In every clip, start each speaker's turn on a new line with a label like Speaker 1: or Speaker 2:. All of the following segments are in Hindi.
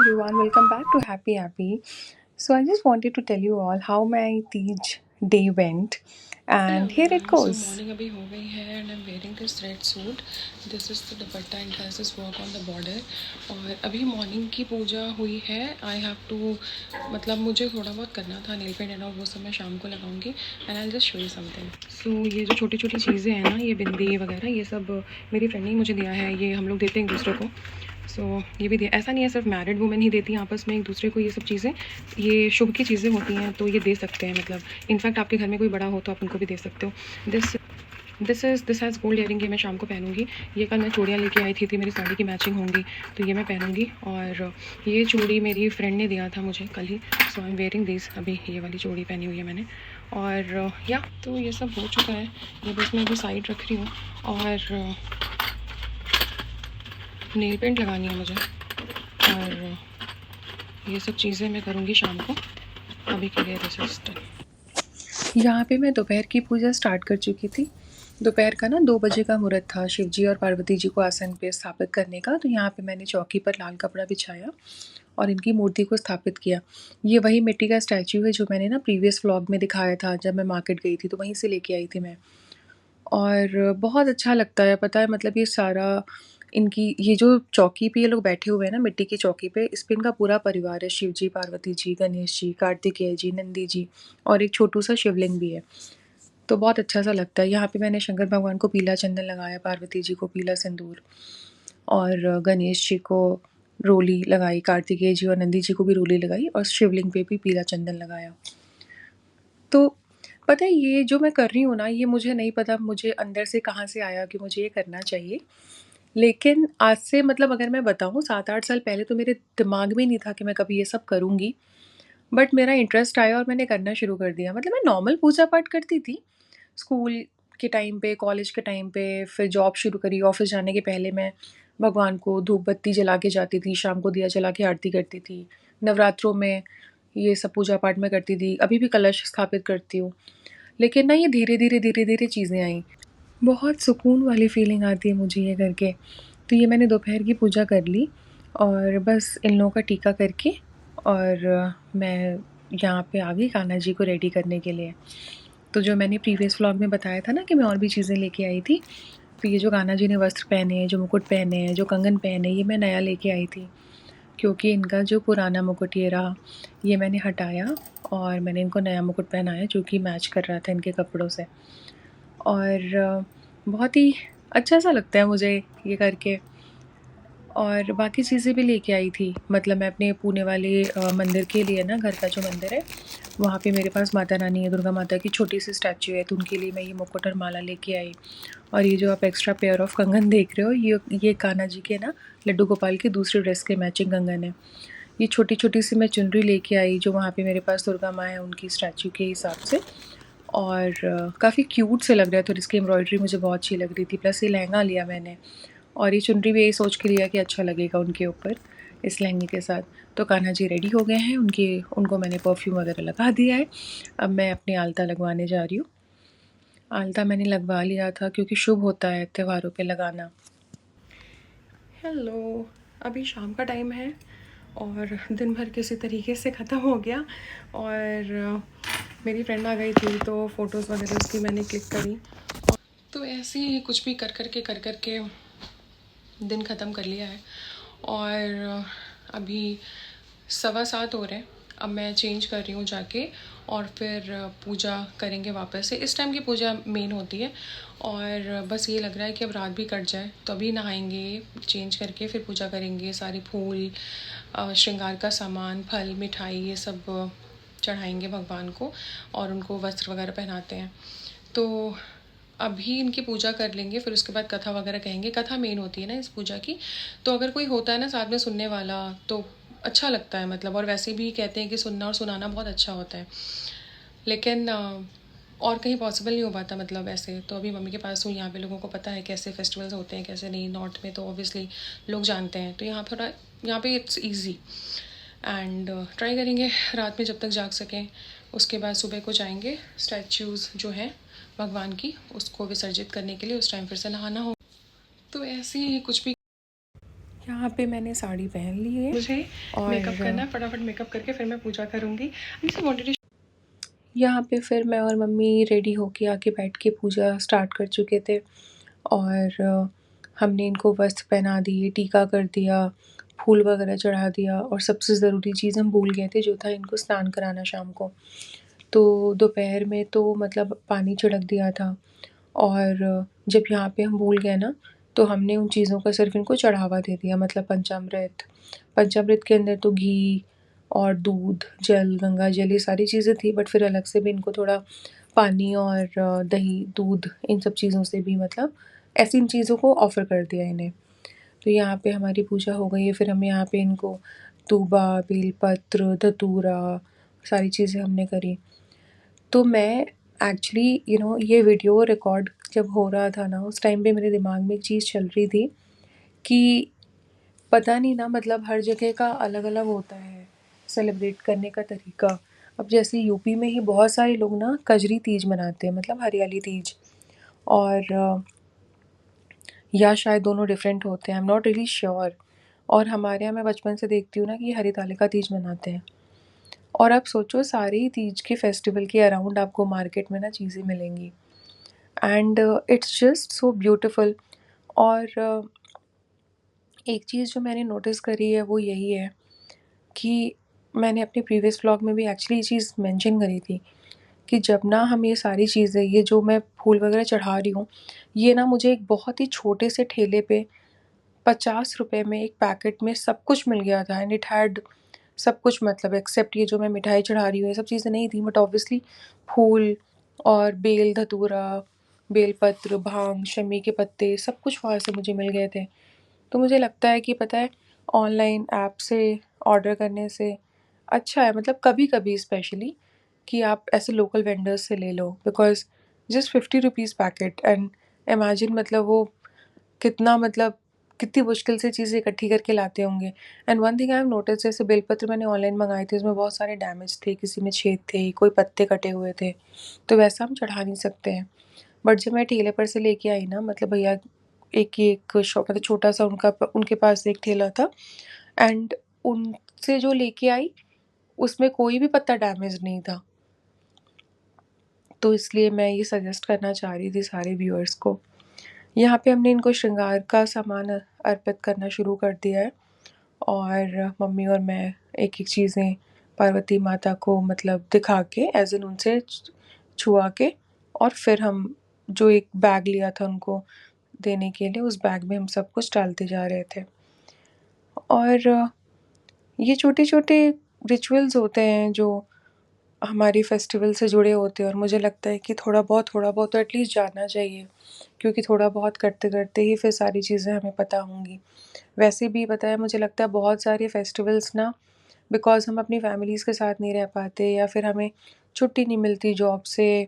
Speaker 1: everyone, welcome back to Happy Happy. So, I just wanted to tell you all how my Tej day went,
Speaker 2: Hello
Speaker 1: and here it
Speaker 2: everyone. So
Speaker 1: goes.
Speaker 2: morning अभी हो गई है and I'm wearing this red suit. This is the dupatta and has this work on the border. और अभी morning की पूजा हुई है. I have to मतलब मुझे थोड़ा बहुत करना था nail paint और वो सब मैं शाम को लगाऊंगी and I'll just show you something. So ये जो छोटी छोटी चीज़ें हैं ना, ये बिंदी वगैरह ये सब मेरी फ्रेंड ने मुझे दिया है. ये हम लोग देते हैं एक दूसरे को. सो ये भी दिया. ऐसा नहीं है सिर्फ मैरिड वुमेन ही देती हैं आपस में एक दूसरे को ये सब चीज़ें. ये शुभ की चीज़ें होती हैं तो ये दे सकते हैं. मतलब इनफैक्ट आपके घर में कोई बड़ा हो तो आप उनको भी दे सकते हो. This has gold earring. ये मैं शाम को पहनूंगी. ये कल मैं चूड़ियाँ लेके आई थी मेरी साड़ी की मैचिंग होंगी तो ये मैं पहनूंगी. और ये चूड़ी मेरी फ्रेंड ने दिया था मुझे कल ही. सो आई एम वेयरिंग दिस. अभी ये वाली चूड़ी पहनी हुई है मैंने. और या तो ये सब हो चुका है. ये बस मैं अभी साइड रख रही हूँ. और नेल पेंट लगानी है मुझे. और ये सब चीज़ें मैं करूँगी शाम को. अभी के लिए दिस इज डन.
Speaker 1: यहाँ पे मैं दोपहर की पूजा स्टार्ट कर चुकी थी. दोपहर का ना 2 बजे का मुहूर्त था शिवजी और पार्वती जी को आसन पे स्थापित करने का. तो यहाँ पे मैंने चौकी पर लाल कपड़ा बिछाया और इनकी मूर्ति को स्थापित किया. ये वही मिट्टी का स्टैचू है जो मैंने ना प्रीवियस व्लॉग में दिखाया था जब मैं मार्केट गई थी, तो वहीं से लेके आई थी मैं. और बहुत अच्छा लगता है, पता है मतलब ये सारा इनकी ये जो चौकी पे ये लोग बैठे हुए हैं ना मिट्टी की चौकी पे, इस पे इनका पूरा परिवार है. शिव जी, पार्वती जी, गणेश जी, कार्तिकेय जी, नंदी जी और एक छोटू सा शिवलिंग भी है. तो बहुत अच्छा सा लगता है. यहाँ पे मैंने शंकर भगवान को पीला चंदन लगाया, पार्वती जी को पीला सिंदूर और गणेश जी को रोली लगाई, कार्तिकेय जी और नंदी जी को भी रोली लगाई और शिवलिंग पे भी पीला चंदन लगाया. तो पता है ये जो मैं कर रही हूँ ना, ये मुझे नहीं पता मुझे अंदर से कहाँ से आया कि मुझे ये करना चाहिए. लेकिन आज से मतलब अगर मैं बताऊँ 7-8 साल पहले तो मेरे दिमाग में नहीं था कि मैं कभी ये सब करूँगी. बट मेरा इंटरेस्ट आया और मैंने करना शुरू कर दिया. मतलब मैं नॉर्मल पूजा-पाठ करती थी, स्कूल के टाइम पे, कॉलेज के टाइम पे, फिर जॉब शुरू करी. ऑफ़िस जाने के पहले मैं भगवान को धूप-बत्ती जला के जाती थी, शाम को दिया जला के आरती करती थी. नवरात्रों में ये सब पूजा-पाठ मैं करती थी. अभी भी कलश स्थापित करती हूँ. लेकिन ना ये धीरे-धीरे चीज़ें आईं. बहुत सुकून वाली फ़ीलिंग आती है मुझे ये करके. तो ये मैंने दोपहर की पूजा कर ली और बस इन लोगों का टीका करके और मैं यहाँ पे आ गई कान्हा जी को रेडी करने के लिए. तो जो मैंने प्रीवियस व्लॉग में बताया था ना कि मैं और भी चीज़ें लेके आई थी, तो ये जो कान्हा जी ने वस्त्र पहने हैं, जो मुकुट पहने हैं, जो कंगन पहने हैं, ये मैं नया लेके आई थी. क्योंकि इनका जो पुराना मुकुट ये रहा, ये मैंने हटाया और मैंने इनको नया मुकुट पहनाया जो कि मैच कर रहा था इनके कपड़ों से. और बहुत ही अच्छा सा लगता है मुझे ये करके. और बाकी चीज़ें भी लेके आई थी. मतलब मैं अपने पुणे वाले मंदिर के लिए ना, घर का जो मंदिर है, वहाँ पे मेरे पास माता रानी है, दुर्गा माता की छोटी सी स्टैच्यू है, तो उनके लिए मैं ये मुकुट और माला लेके आई. और ये जो आप एक्स्ट्रा पेयर ऑफ कंगन देख रहे हो, ये कान्हा जी के ना लड्डू गोपाल की दूसरी ड्रेस के मैचिंग कंगन है. ये छोटी-छोटी सी मैं चुनरी लेके आई जो वहाँ पे मेरे पास दुर्गा माँ है उनकी स्टैच्यू के हिसाब से. और काफ़ी क्यूट से लग रहा है, तो इसकी एम्ब्रॉयडरी मुझे बहुत अच्छी लग रही थी. प्लस ये लहंगा लिया मैंने और ये चुनरी भी यही सोच के लिया कि अच्छा लगेगा उनके ऊपर इस लहंगे के साथ. तो कान्हा जी रेडी हो गए हैं. उनको मैंने परफ्यूम वगैरह लगा दिया है. अब मैं अपनी आलता लगवाने जा रही हूँ. आलता मैंने लगवा लिया था क्योंकि शुभ होता है त्योहारों पे लगाना. हेलो, अभी शाम का टाइम है और दिन भर किसी तरीके से ख़त्म हो गया. और मेरी फ्रेंड आ गई थी तो फ़ोटोज़ वगैरह उसकी मैंने क्लिक करी. तो ऐसे ही कुछ भी कर कर के दिन ख़त्म कर लिया है. और अभी 7:15 हो रहे हैं. अब मैं चेंज कर रही हूँ जाके और फिर पूजा करेंगे वापस से. इस टाइम की पूजा मेन होती है और बस ये लग रहा है कि अब रात भी कट जाए तो अभी नहाएंगे, चेंज करके फिर पूजा करेंगे. सारे फूल, श्रृंगार का सामान, फल, मिठाई ये सब चढ़ाएंगे भगवान को और उनको वस्त्र वगैरह पहनाते हैं. तो अभी इनकी पूजा कर लेंगे, फिर उसके बाद कथा वगैरह कहेंगे. कथा मेन होती है ना इस पूजा की. तो अगर कोई होता है ना साथ में सुनने वाला तो अच्छा लगता है. मतलब और वैसे भी कहते हैं कि सुनना और सुनाना बहुत अच्छा होता है. लेकिन और कहीं पॉसिबल नहीं हो पाता मतलब ऐसे. तो अभी मम्मी के पास हूँ. यहाँ पे लोगों को पता है कैसे फेस्टिवल्स होते हैं कैसे नहीं. नॉर्थ में तो ऑब्वियसली लोग जानते हैं, तो यहाँ पे इट्स ईजी. एंड ट्राई करेंगे रात में जब तक जाग सकें. उसके बाद सुबह को जाएंगे स्टैच्यूज़ जो हैं भगवान की उसको विसर्जित करने के लिए. उस टाइम फिर से नहाना हो. तो ऐसे ही कुछ भी. यहाँ पे मैंने साड़ी पहन ली है
Speaker 2: मुझे मेकअप करना
Speaker 1: और
Speaker 2: है, फटाफट मेकअप करके फिर मैं पूजा करूँगी। जैसे वांटेड टू
Speaker 1: यहाँ पे फिर मैं और मम्मी रेडी होके आके बैठ के पूजा स्टार्ट कर चुके थे और हमने इनको वस्त्र पहना दिए, टीका कर दिया, फूल वगैरह चढ़ा दिया और सबसे ज़रूरी चीज़ हम भूल गए थे जो था इनको स्नान कराना शाम को। तो दोपहर में तो मतलब पानी छिड़क दिया था और जब यहाँ पे हम भूल गए ना, तो हमने उन चीज़ों का सिर्फ़ इनको चढ़ावा दे दिया मतलब पंचामृत। पंचामृत के अंदर तो घी और दूध, जल, गंगा जल ये सारी चीज़ें थी बट फिर अलग से भी इनको थोड़ा पानी और दही, दूध इन सब चीज़ों से भी मतलब ऐसी इन चीज़ों को ऑफ़र कर दिया इन्हें। तो यहाँ पे हमारी पूजा हो गई है, फिर हम यहाँ पे इनको दूबा, बेलपत्र, धतूरा सारी चीज़ें हमने करी। तो मैं एक्चुअली ये वीडियो रिकॉर्ड जब हो रहा था ना, उस टाइम पे मेरे दिमाग में एक चीज़ चल रही थी कि पता नहीं ना मतलब हर जगह का अलग-अलग होता है सेलिब्रेट करने का तरीका। अब जैसे यूपी में ही बहुत सारे लोग ना कजरी तीज मनाते हैं मतलब हरियाली तीज और या शायद दोनों डिफरेंट होते हैं, I am not really sure. और हमारे यहाँ मैं बचपन से देखती हूँ ना कि हरितालिका तीज मनाते हैं। और आप सोचो सारे ही तीज के फेस्टिवल के अराउंड आपको मार्केट में ना चीज़ें मिलेंगी and it's just so beautiful. और एक चीज़ जो मैंने नोटिस करी है वो यही है कि मैंने अपने प्रीवियस व्लॉग में भी एक्चुअली ये चीज़ मेंशन करी थी कि जब ना हम ये सारी चीज़ें ये जो मैं फूल वगैरह चढ़ा रही हूँ, ये ना मुझे एक बहुत ही छोटे से ठेले पे 50 रुपए में एक पैकेट में सब कुछ मिल गया था एंड इट हैड सब कुछ मतलब एक्सेप्ट ये जो मैं मिठाई चढ़ा रही हूँ ये सब चीज़ें नहीं थी बट ऑब्वियसली फूल और बेल धतूरा, बेलपत्र, भांग, शमी के पत्ते सब कुछ वहाँ से मुझे मिल गए थे। तो मुझे लगता है कि पता है ऑनलाइन ऐप से ऑर्डर करने से अच्छा है मतलब कभी-कभी स्पेशली कि आप ऐसे लोकल वेंडर्स से ले लो because just 50 rupees packet and imagine मतलब वो कितना मतलब कितनी मुश्किल से चीज़ें इकट्ठी करके लाते होंगे। And one thing I have notice जैसे बेलपत्र मैंने ऑनलाइन मंगाए थे उसमें बहुत सारे डैमेज थे, किसी में छेद थे, कोई पत्ते कटे हुए थे, तो वैसा हम चढ़ा नहीं सकते हैं। बट जब मैं ठेले पर से लेके आई ना मतलब भैया एक शॉप मतलब छोटा-सा उनके पास एक ठेला था एंड उनसे जो लेके आई उसमें कोई भी पत्ता डैमेज नहीं था। तो इसलिए मैं ये सजेस्ट करना चाह रही थी सारे व्यूअर्स को। यहाँ पे हमने इनको श्रृंगार का सामान अर्पित करना शुरू कर दिया है और मम्मी और मैं एक-एक चीज़ें पार्वती माता को मतलब दिखा के एज़ इन उनसे छुआ के और फिर हम जो एक बैग लिया था उनको देने के लिए, उस बैग में हम सब कुछ डालते जा रहे थे। और ये छोटे-छोटे रिचुअल्स होते हैं जो हमारी फेस्टिवल से जुड़े होते हैं और मुझे लगता है कि थोड़ा बहुत तो एटलीस्ट जानना चाहिए, क्योंकि थोड़ा बहुत करते-करते ही फिर सारी चीज़ें हमें पता होंगी। वैसे भी पता है मुझे लगता है बहुत सारे फेस्टिवल्स ना बिकॉज़ हम अपनी फैमिलीज़ के साथ नहीं रह पाते या फिर हमें छुट्टी नहीं मिलती जॉब से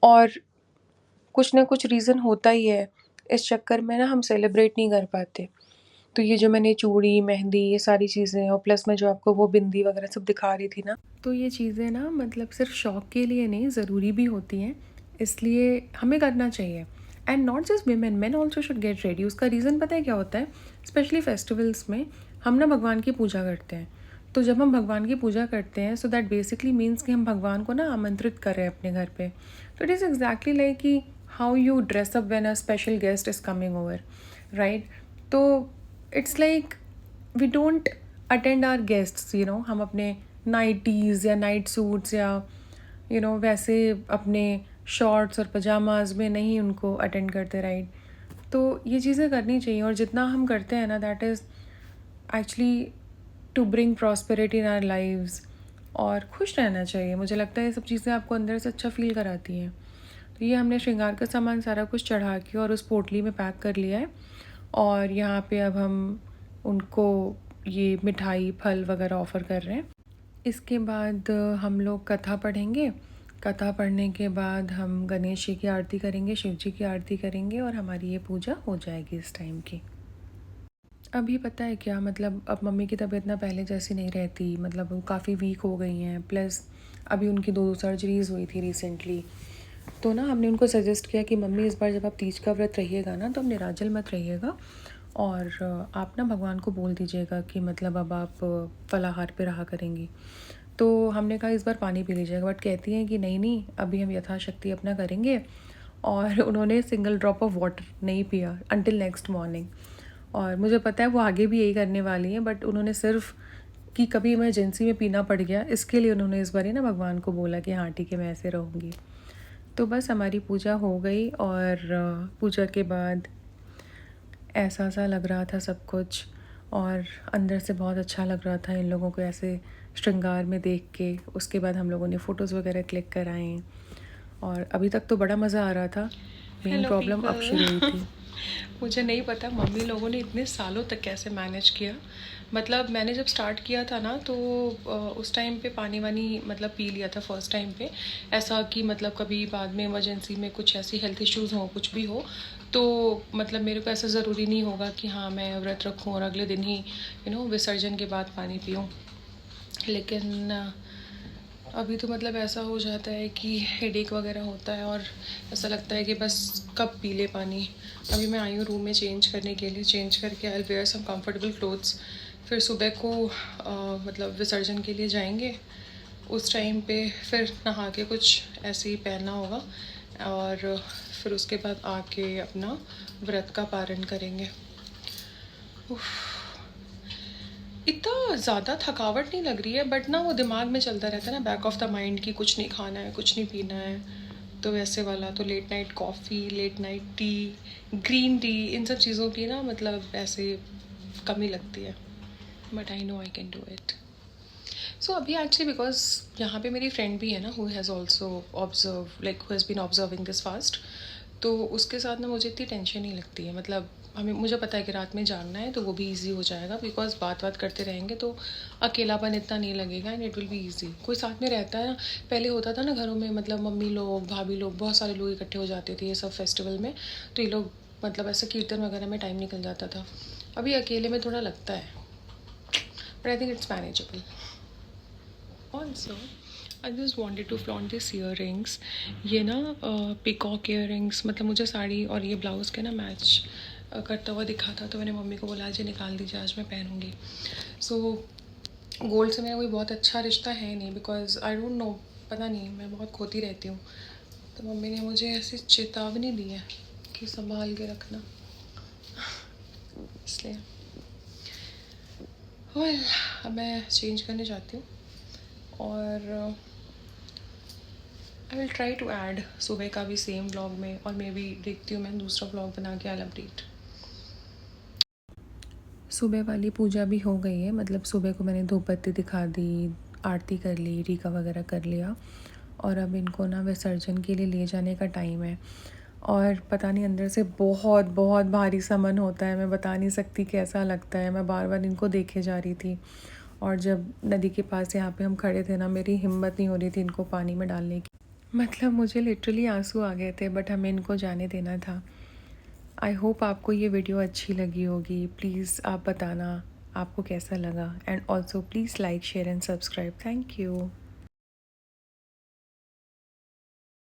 Speaker 1: और कुछ ना कुछ रीज़न होता ही है, इस चक्कर में ना हम सेलिब्रेट नहीं कर पाते। तो ये जो मैंने चूड़ी, मेहंदी ये सारी चीज़ें और प्लस मैं जो आपको वो बिंदी वगैरह सब दिखा रही थी ना, तो ये चीज़ें ना मतलब सिर्फ शौक के लिए नहीं ज़रूरी भी होती हैं, इसलिए हमें करना चाहिए। And not just women, main also should get ready. उसका रीज़न पता है क्या होता है? स्पेशली फेस्टिवल्स में हम ना भगवान की पूजा करते हैं। तो जब हम भगवान की पूजा करते हैं सो दैट बेसिकली मीन्स कि हम भगवान को ना आमंत्रित कर रहे हैं अपने घर पे। तो इट इज़ एग्जैक्टली लाइक कि how you dress up when a special guest is coming over, right? तो it's like we don't attend our guests, हम अपने नाइटीज़ या नाइट सूट्स या वैसे अपने शॉर्ट्स और पजामाज में नहीं उनको अटेंड करते, राइट? तो ये चीज़ें करनी चाहिए और जितना हम करते हैं ना that is actually to bring prosperity in our lives और खुश रहना चाहिए। मुझे लगता है ये सब चीज़ें आपको अंदर से अच्छा फ़ील कराती हैं। तो ये हमने श्रृंगार का सामान सारा कुछ चढ़ा के और उस पोटली में पैक कर लिया है और यहाँ पे अब हम उनको ये मिठाई, फल वगैरह ऑफ़र कर रहे हैं। इसके बाद हम लोग कथा पढ़ेंगे। कथा पढ़ने के बाद हम गणेश जी की आरती करेंगे, शिव जी की आरती करेंगे और हमारी ये पूजा हो जाएगी इस टाइम की। अभी पता है क्या मतलब अब मम्मी की तबीयत ना पहले जैसी नहीं रहती, मतलब वो काफ़ी वीक हो गई हैं, प्लस अभी उनकी 2 सर्जरीज़ हुई थी रिसेंटली। तो ना हमने उनको सजेस्ट किया कि मम्मी इस बार जब आप तीज का व्रत रहिएगा ना तो आप निराजल मत रहिएगा और आप ना भगवान को बोल दीजिएगा कि मतलब अब आप फलाहार पे रहा करेंगी। तो हमने कहा इस बार पानी पी लीजिएगा, बट कहती हैं कि नहीं नहीं, अभी हम यथाशक्ति अपना करेंगे। और उन्होंने सिंगल ड्रॉप ऑफ वाटर नहीं पिया अंटिल नेक्स्ट मॉर्निंग। और मुझे पता है वो आगे भी यही करने वाली हैं, बट उन्होंने सिर्फ कि कभी इमरजेंसी में पीना पड़ गया, इसके लिए उन्होंने इस बार ही ना भगवान को बोला कि हाँ ठीक है, मैं ऐसे रहूँगी। तो बस हमारी पूजा हो गई, और पूजा के बाद ऐसा सा लग रहा था सब कुछ, और अंदर से बहुत अच्छा लग रहा था इन लोगों को ऐसे श्रृंगार में देख के। उसके बाद हम लोगों ने फ़ोटोज़ वगैरह क्लिक कराएँ, और अभी तक तो बड़ा मज़ा आ रहा था। मेन
Speaker 2: हेलो
Speaker 1: प्रॉब्लम अब शुरू हुई
Speaker 2: पीपल।
Speaker 1: थी।
Speaker 2: मुझे नहीं पता मम्मी लोगों ने इतने सालों तक कैसे मैनेज किया। मतलब मैंने जब स्टार्ट किया था ना, तो उस टाइम पे पानी वानी मतलब पी लिया था फर्स्ट टाइम पे। ऐसा कि मतलब कभी बाद में इमरजेंसी में कुछ ऐसी हेल्थ इश्यूज़ हो, कुछ भी हो, तो मतलब मेरे को ऐसा ज़रूरी नहीं होगा कि हाँ मैं व्रत रखूँ और अगले दिन ही विसर्जन के बाद पानी पीऊँ। लेकिन अभी तो मतलब ऐसा हो जाता है कि हेडेक वगैरह होता है, और ऐसा लगता है कि बस कब पी ले पानी। अभी मैं आई हूँ रूम में चेंज करने के लिए, चेंज करके आई वेयर सम कंफर्टेबल क्लोथ्स। फिर सुबह को मतलब विसर्जन के लिए जाएंगे, उस टाइम पे फिर नहा के कुछ ऐसे ही पहनना होगा, और फिर उसके बाद आके अपना व्रत का पारण करेंगे। इतना ज़्यादा थकावट नहीं लग रही है, बट ना वो दिमाग में चलता रहता है ना, बैक ऑफ द माइंड कि कुछ नहीं खाना है, कुछ नहीं पीना है। तो वैसे वाला तो late night coffee, late night tea, green tea, इन सब चीज़ों की ना मतलब ऐसे कमी लगती है। But I know I can do it. So अभी एक्चुअली बिकॉज यहाँ पे मेरी फ्रेंड भी है ना, who has also observe like who has been observing this fast. तो उसके साथ ना मुझे इतनी टेंशन नहीं लगती है। मतलब मुझे पता है कि रात में जागना है तो वो भी इजी हो जाएगा, बिकॉज बात करते रहेंगे तो अकेलापन इतना नहीं लगेगा, and it will be easy. कोई साथ में रहता है ना। पहले होता था ना घरों में, मतलब मम्मी लोग, भाभी लोग, बहुत सारे लोग इकट्ठे हो जाते थे ये सब फेस्टिवल में, तो ये लोग मतलब ऐसे कीर्तन वगैरह में टाइम निकल जाता था। अभी अकेले में थोड़ा लगता है, but I think it's manageable. Also I just wanted to flaunt this ear rings. ये ना पिकॉक ईयर रिंग्स, मतलब मुझे साड़ी और ये ब्लाउज़ के ना मैच करता हुआ दिखा था, तो मैंने मम्मी को बोला आज ये निकाल दीजिए, आज मैं पहनूँगी। सो गोल्ड से मेरा कोई बहुत अच्छा रिश्ता है नहीं, बिकॉज आई डोंट नो, पता नहीं, मैं बहुत खोती रहती हूँ। तो मम्मी ने मुझे ऐसी चेतावनी दी है कि संभाल के रखना, इसलिए अब मैं चेंज करने जाती हूँ, और I will try to add सुबह का भी सेम ब्लॉग में, और मे बी देखती हूँ मैं दूसरा ब्लॉग बना के आई अपडेट।
Speaker 1: सुबह वाली पूजा भी हो गई है, मतलब सुबह को मैंने धूप बत्ती दिखा दी, आरती कर ली, टीका वगैरह कर लिया, और अब इनको ना विसर्जन के लिए ले जाने का टाइम है। और पता नहीं अंदर से बहुत बहुत भारी सा मन होता है, मैं बता नहीं सकती कैसा लगता है। मैं बार बार इनको देखे जा रही थी, और जब नदी के पास यहाँ पे हम खड़े थे ना, मेरी हिम्मत नहीं हो रही थी इनको पानी में डालने की। मतलब मुझे लिटरली आंसू आ गए थे, बट हमें इनको जाने देना था। आई होप आपको ये वीडियो अच्छी लगी होगी। प्लीज़ आप बताना आपको कैसा लगा, and also please like, share and subscribe. Thank you.